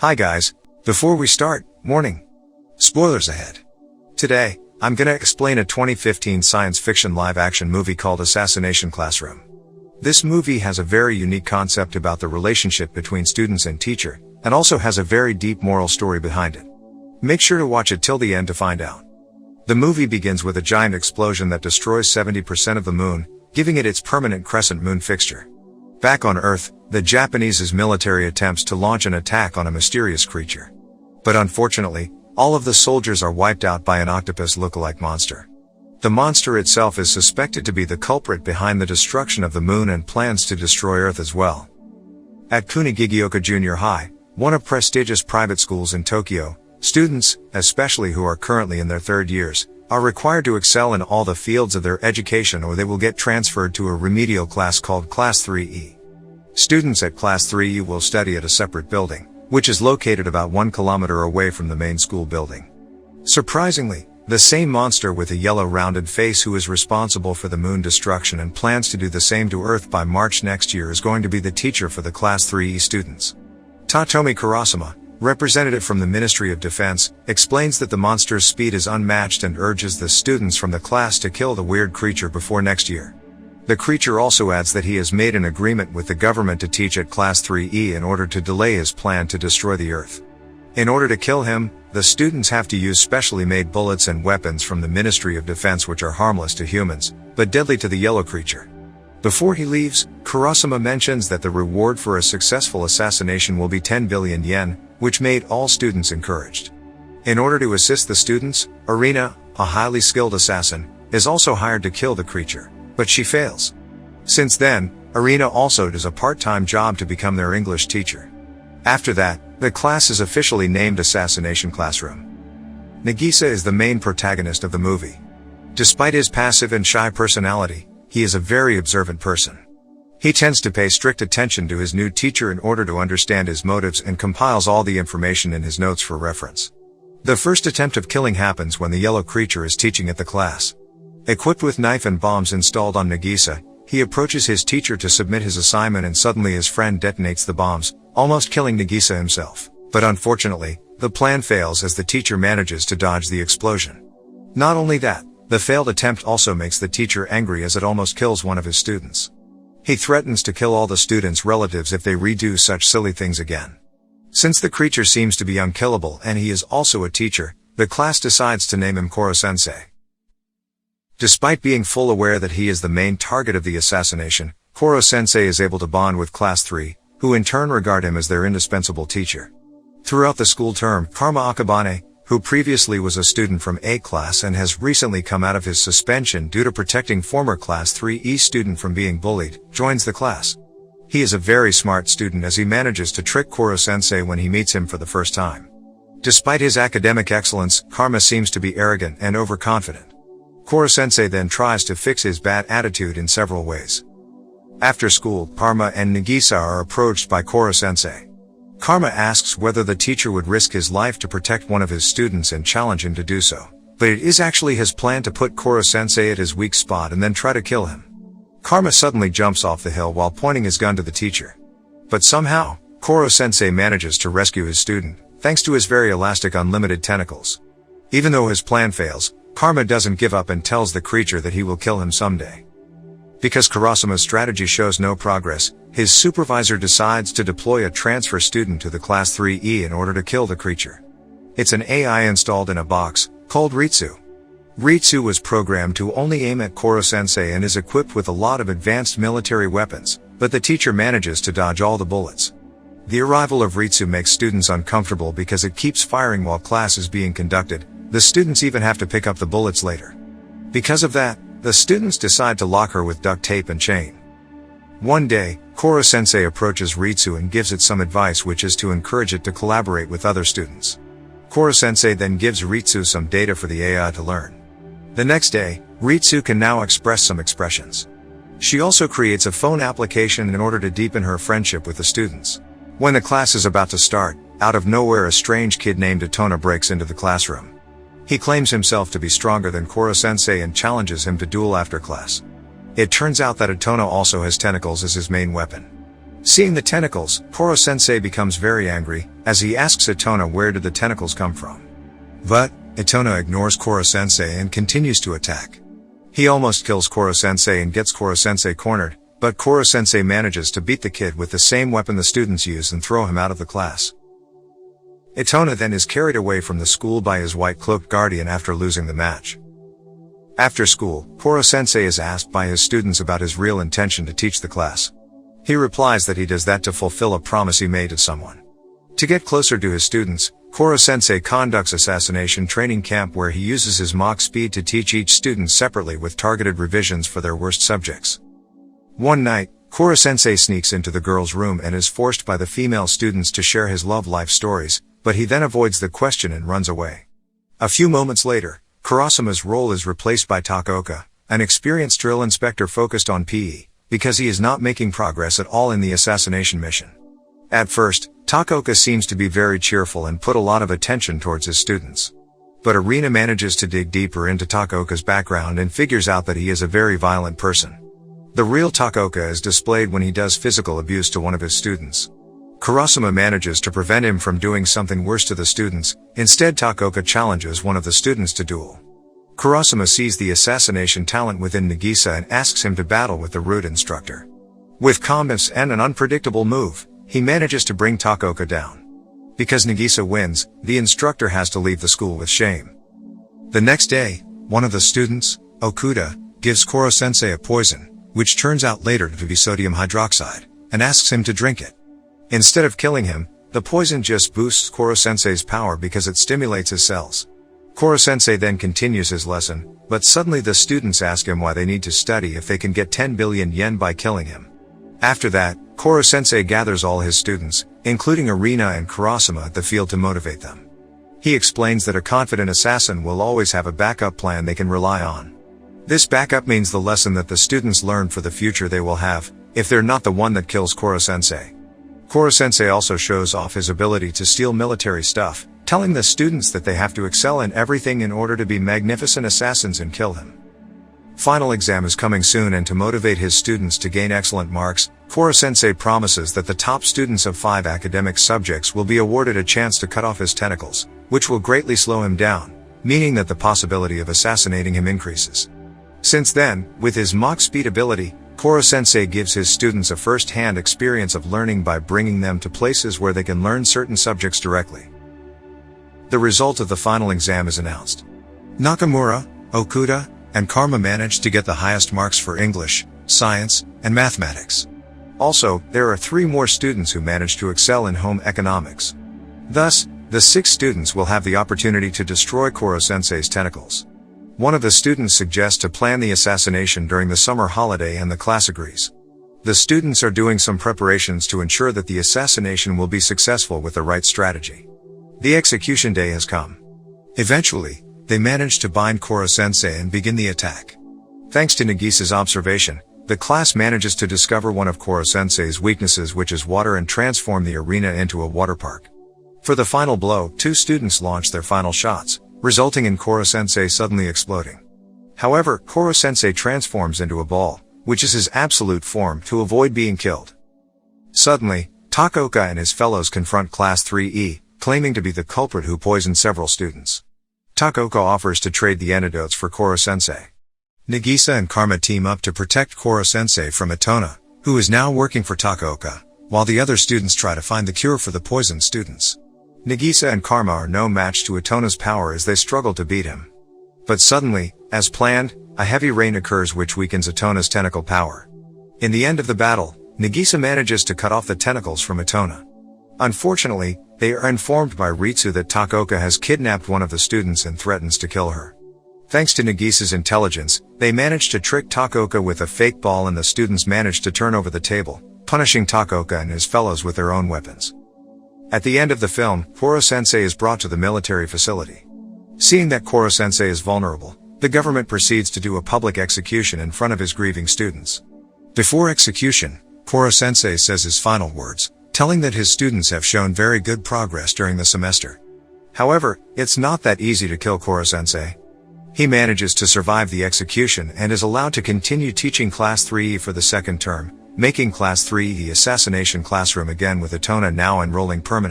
Hi guys, before we start, warning. Spoilers ahead. Today, I'm gonna explain a 2015 science fiction live-action movie called Assassination Classroom. This movie has a very unique concept about the relationship between students and teacher, and also has a very deep moral story behind it. Make sure to watch it till the end to find out. The movie begins with a giant explosion that destroys 70% of the moon, giving it its permanent crescent moon fixture. Back on Earth, the Japanese's military attempts to launch an attack on a mysterious creature. But unfortunately, all of the soldiers are wiped out by an octopus look-alike monster. The monster itself is suspected to be the culprit behind the destruction of the moon and plans to destroy Earth as well. At Kunigigioka Junior High, one of prestigious private schools in Tokyo, students, especially who are currently in their third years, are required to excel in all the fields of their education or they will get transferred to a remedial class called Class 3E. Students at Class 3E will study at a separate building, which is located about 1 kilometer away from the main school building. Surprisingly, the same monster with a yellow rounded face who is responsible for the moon destruction and plans to do the same to Earth by March next year is going to be the teacher for the Class 3E students. Tatomi Kurasama, representative from the Ministry of Defense, explains that the monster's speed is unmatched and urges the students from the class to kill the weird creature before next year. The creature also adds that he has made an agreement with the government to teach at Class 3E in order to delay his plan to destroy the Earth. In order to kill him, the students have to use specially made bullets and weapons from the Ministry of Defense which are harmless to humans, but deadly to the yellow creature. Before he leaves, Kurasama mentions that the reward for a successful assassination will be 10 billion yen, which made all students encouraged. In order to assist the students, Arina, a highly skilled assassin, is also hired to kill the creature, but she fails. Since then, Arina also does a part-time job to become their English teacher. After that, the class is officially named Assassination Classroom. Nagisa is the main protagonist of the movie. Despite his passive and shy personality, he is a very observant person. He tends to pay strict attention to his new teacher in order to understand his motives and compiles all the information in his notes for reference. The first attempt of killing happens when the yellow creature is teaching at the class. Equipped with knife and bombs installed on Nagisa, he approaches his teacher to submit his assignment and suddenly his friend detonates the bombs, almost killing Nagisa himself. But unfortunately, the plan fails as the teacher manages to dodge the explosion. Not only that, the failed attempt also makes the teacher angry as it almost kills one of his students. He threatens to kill all the students' relatives if they redo such silly things again. Since the creature seems to be unkillable and he is also a teacher, the class decides to name him Koro-sensei. Despite being full aware that he is the main target of the assassination, Koro-sensei is able to bond with Class 3, who in turn regard him as their indispensable teacher. Throughout the school term, Karma Akabane, who previously was a student from A class and has recently come out of his suspension due to protecting former Class 3E student from being bullied, joins the class. He is a very smart student as he manages to trick Koro-sensei when he meets him for the first time. Despite his academic excellence, Karma seems to be arrogant and overconfident. Koro-sensei then tries to fix his bad attitude in several ways. After school, Karma and Nagisa are approached by Koro-sensei. Karma asks whether the teacher would risk his life to protect one of his students and challenge him to do so. But it is actually his plan to put Koro-sensei at his weak spot and then try to kill him. Karma suddenly jumps off the hill while pointing his gun to the teacher. But somehow, Koro-sensei manages to rescue his student, thanks to his very elastic unlimited tentacles. Even though his plan fails, Karma doesn't give up and tells the creature that he will kill him someday. Because Kurasama's strategy shows no progress, his supervisor decides to deploy a transfer student to the Class 3E in order to kill the creature. It's an AI installed in a box, called Ritsu. Ritsu was programmed to only aim at Koro-sensei and is equipped with a lot of advanced military weapons, but the teacher manages to dodge all the bullets. The arrival of Ritsu makes students uncomfortable because it keeps firing while class is being conducted. The students even have to pick up the bullets later. Because of that, the students decide to lock her with duct tape and chain. One day, Koro-sensei approaches Ritsu and gives it some advice which is to encourage it to collaborate with other students. Koro-sensei then gives Ritsu some data for the AI to learn. The next day, Ritsu can now express some expressions. She also creates a phone application in order to deepen her friendship with the students. When the class is about to start, out of nowhere a strange kid named Atona breaks into the classroom. He claims himself to be stronger than Koro-sensei and challenges him to duel after class. It turns out that Atona also has tentacles as his main weapon. Seeing the tentacles, Koro-sensei becomes very angry, as he asks Itona where did the tentacles come from. But, Itona ignores Koro-sensei and continues to attack. He almost kills Koro-sensei and gets Koro-sensei cornered, but Koro-sensei manages to beat the kid with the same weapon the students use and throw him out of the class. Itona then is carried away from the school by his white-cloaked guardian after losing the match. After school, Koro-sensei is asked by his students about his real intention to teach the class. He replies that he does that to fulfill a promise he made to someone. To get closer to his students, Koro-sensei conducts assassination training camp where he uses his Mach speed to teach each student separately with targeted revisions for their worst subjects. One night, Koro-sensei sneaks into the girls' room and is forced by the female students to share his love life stories, but he then avoids the question and runs away. A few moments later, Kurasuma's role is replaced by Takaoka, an experienced drill inspector focused on PE, because he is not making progress at all in the assassination mission. At first, Takaoka seems to be very cheerful and put a lot of attention towards his students. But Arena manages to dig deeper into Takaoka's background and figures out that he is a very violent person. The real Takaoka is displayed when he does physical abuse to one of his students. Kurasuma manages to prevent him from doing something worse to the students. Instead, Takaoka challenges one of the students to duel. Kurasuma sees the assassination talent within Nagisa and asks him to battle with the rude instructor. With calmness and an unpredictable move, he manages to bring Takaoka down. Because Nagisa wins, the instructor has to leave the school with shame. The next day, one of the students, Okuda, gives Koro-sensei a poison, which turns out later to be sodium hydroxide, and asks him to drink it. Instead of killing him, the poison just boosts Koro-sensei's power because it stimulates his cells. Koro-sensei then continues his lesson, but suddenly the students ask him why they need to study if they can get 10 billion yen by killing him. After that, Koro-sensei gathers all his students, including Arena and Kurasuma at the field to motivate them. He explains that a confident assassin will always have a backup plan they can rely on. This backup means the lesson that the students learn for the future they will have, if they're not the one that kills Koro-sensei. Koro-sensei also shows off his ability to steal military stuff, telling the students that they have to excel in everything in order to be magnificent assassins and kill him. Final exam is coming soon, and to motivate his students to gain excellent marks, Koro-sensei promises that the top students of 5 academic subjects will be awarded a chance to cut off his tentacles, which will greatly slow him down, meaning that the possibility of assassinating him increases. Since then, with his Mach speed ability, Koro-sensei gives his students a first-hand experience of learning by bringing them to places where they can learn certain subjects directly. The result of the final exam is announced. Nakamura, Okuda, and Karma managed to get the highest marks for English, science, and mathematics. Also, there are 3 more students who managed to excel in home economics. Thus, the 6 students will have the opportunity to destroy Koro-sensei's tentacles. One of the students suggests to plan the assassination during the summer holiday, and the class agrees. The students are doing some preparations to ensure that the assassination will be successful with the right strategy. The execution day has come. Eventually, they manage to bind Koro-sensei and begin the attack. Thanks to Nagisa's observation, the class manages to discover one of Koro-sensei's weaknesses, which is water, and transform the arena into a water park. For the final blow, 2 students launch their final shots, resulting in Koro-sensei suddenly exploding. However, Koro-sensei transforms into a ball, which is his absolute form, to avoid being killed. Suddenly, Takaoka and his fellows confront Class 3E, claiming to be the culprit who poisoned several students. Takaoka offers to trade the antidotes for Koro-sensei. Nagisa and Karma team up to protect Koro-sensei from Itona, who is now working for Takaoka, while the other students try to find the cure for the poisoned students. Nagisa and Karma are no match to Itona's power as they struggle to beat him. But suddenly, as planned, a heavy rain occurs which weakens Itona's tentacle power. In the end of the battle, Nagisa manages to cut off the tentacles from Itona. Unfortunately, they are informed by Ritsu that Takaoka has kidnapped one of the students and threatens to kill her. Thanks to Nagisa's intelligence, they manage to trick Takaoka with a fake ball, and the students manage to turn over the table, punishing Takaoka and his fellows with their own weapons. At the end of the film, Koro-sensei is brought to the military facility. Seeing that Koro-sensei is vulnerable, the government proceeds to do a public execution in front of his grieving students. Before execution, Koro-sensei says his final words, telling that his students have shown very good progress during the semester. However, it's not that easy to kill Koro-sensei. He manages to survive the execution and is allowed to continue teaching Class 3E for the second term, making Class 3 the assassination classroom again with Atona now enrolling permanently.